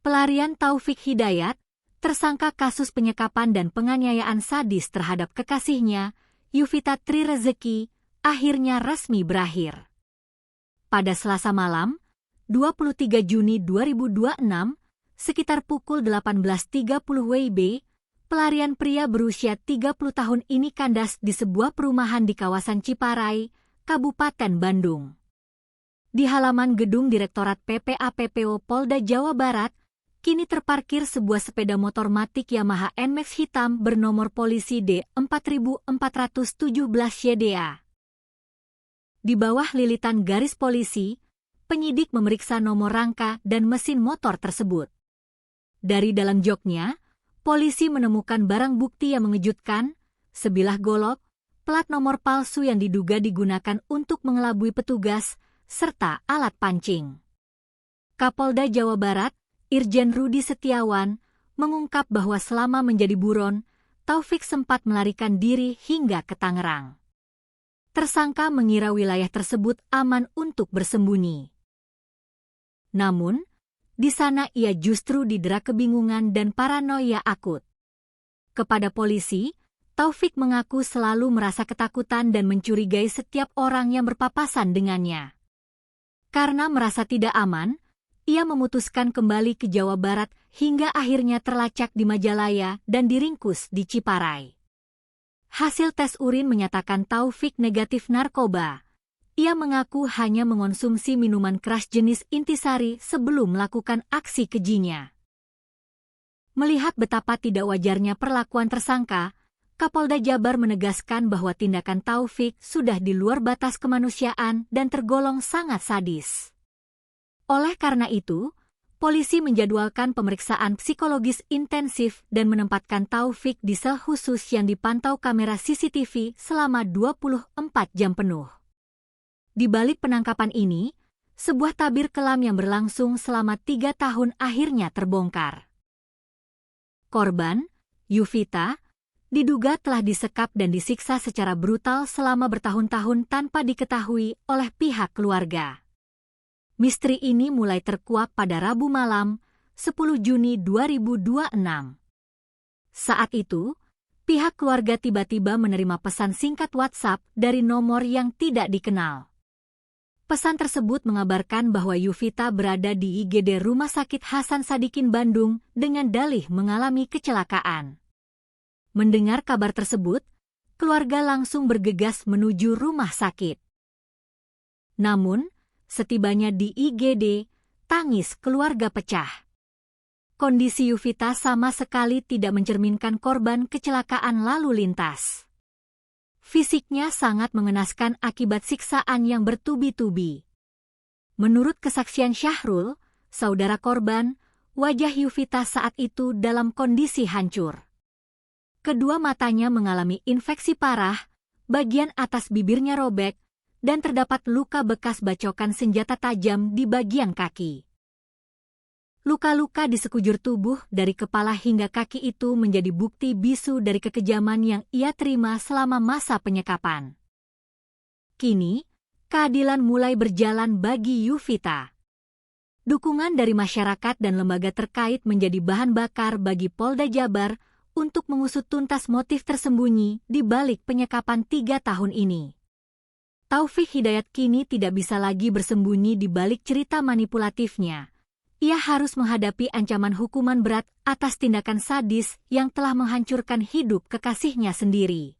Pelarian Taufik Hidayat, tersangka kasus penyekapan dan penganiayaan sadis terhadap kekasihnya, Yuvita Tri Rezeki, akhirnya resmi berakhir. Pada Selasa malam, 23 Juni 2026, sekitar pukul 18.30 WIB, pelarian pria berusia 30 tahun ini kandas di sebuah perumahan di kawasan Ciparai, Kabupaten Bandung. Di halaman gedung Direktorat PPAPPO Polda Jawa Barat, kini terparkir sebuah sepeda motor matic Yamaha NMAX hitam bernomor polisi D4417YDA. Di bawah lilitan garis polisi, penyidik memeriksa nomor rangka dan mesin motor tersebut. Dari dalam joknya, polisi menemukan barang bukti yang mengejutkan, sebilah golok, plat nomor palsu yang diduga digunakan untuk mengelabui petugas, serta alat pancing. Kapolda Jawa Barat, Irjen Rudi Setiawan, mengungkap bahwa selama menjadi buron, Taufik sempat melarikan diri hingga ke Tangerang. Tersangka mengira wilayah tersebut aman untuk bersembunyi. Namun, di sana ia justru didera kebingungan dan paranoia akut. Kepada polisi, Taufik mengaku selalu merasa ketakutan dan mencurigai setiap orang yang berpapasan dengannya. Karena merasa tidak aman, ia memutuskan kembali ke Jawa Barat hingga akhirnya terlacak di Majalaya dan diringkus di Ciparai. Hasil tes urin menyatakan Taufik negatif narkoba. Ia mengaku hanya mengonsumsi minuman keras jenis intisari sebelum melakukan aksi kejinya. Melihat betapa tidak wajarnya perlakuan tersangka, Kapolda Jabar menegaskan bahwa tindakan Taufik sudah di luar batas kemanusiaan dan tergolong sangat sadis. Oleh karena itu, polisi menjadwalkan pemeriksaan psikologis intensif dan menempatkan Taufik di sel khusus yang dipantau kamera CCTV selama 24 jam penuh. Di balik penangkapan ini, sebuah tabir kelam yang berlangsung selama 3 tahun akhirnya terbongkar. Korban, Yuvita, diduga telah disekap dan disiksa secara brutal selama bertahun-tahun tanpa diketahui oleh pihak keluarga. Misteri ini mulai terkuak pada Rabu malam, 10 Juni 2026. Saat itu, pihak keluarga tiba-tiba menerima pesan singkat WhatsApp dari nomor yang tidak dikenal. Pesan tersebut mengabarkan bahwa Yuvita berada di IGD Rumah Sakit Hasan Sadikin Bandung dengan dalih mengalami kecelakaan. Mendengar kabar tersebut, keluarga langsung bergegas menuju rumah sakit. Namun, setibanya di IGD, tangis keluarga pecah. Kondisi Yuvita sama sekali tidak mencerminkan korban kecelakaan lalu lintas. Fisiknya sangat mengenaskan akibat siksaan yang bertubi-tubi. Menurut kesaksian Syahrul, saudara korban, wajah Yuvita saat itu dalam kondisi hancur. Kedua matanya mengalami infeksi parah, bagian atas bibirnya robek, dan terdapat luka bekas bacokan senjata tajam di bagian kaki. Luka-luka di sekujur tubuh dari kepala hingga kaki itu menjadi bukti bisu dari kekejaman yang ia terima selama masa penyekapan. Kini, keadilan mulai berjalan bagi Yuvita. Dukungan dari masyarakat dan lembaga terkait menjadi bahan bakar bagi Polda Jabar untuk mengusut tuntas motif tersembunyi di balik penyekapan 3 tahun ini. Taufik Hidayat kini tidak bisa lagi bersembunyi di balik cerita manipulatifnya. Ia harus menghadapi ancaman hukuman berat atas tindakan sadis yang telah menghancurkan hidup kekasihnya sendiri.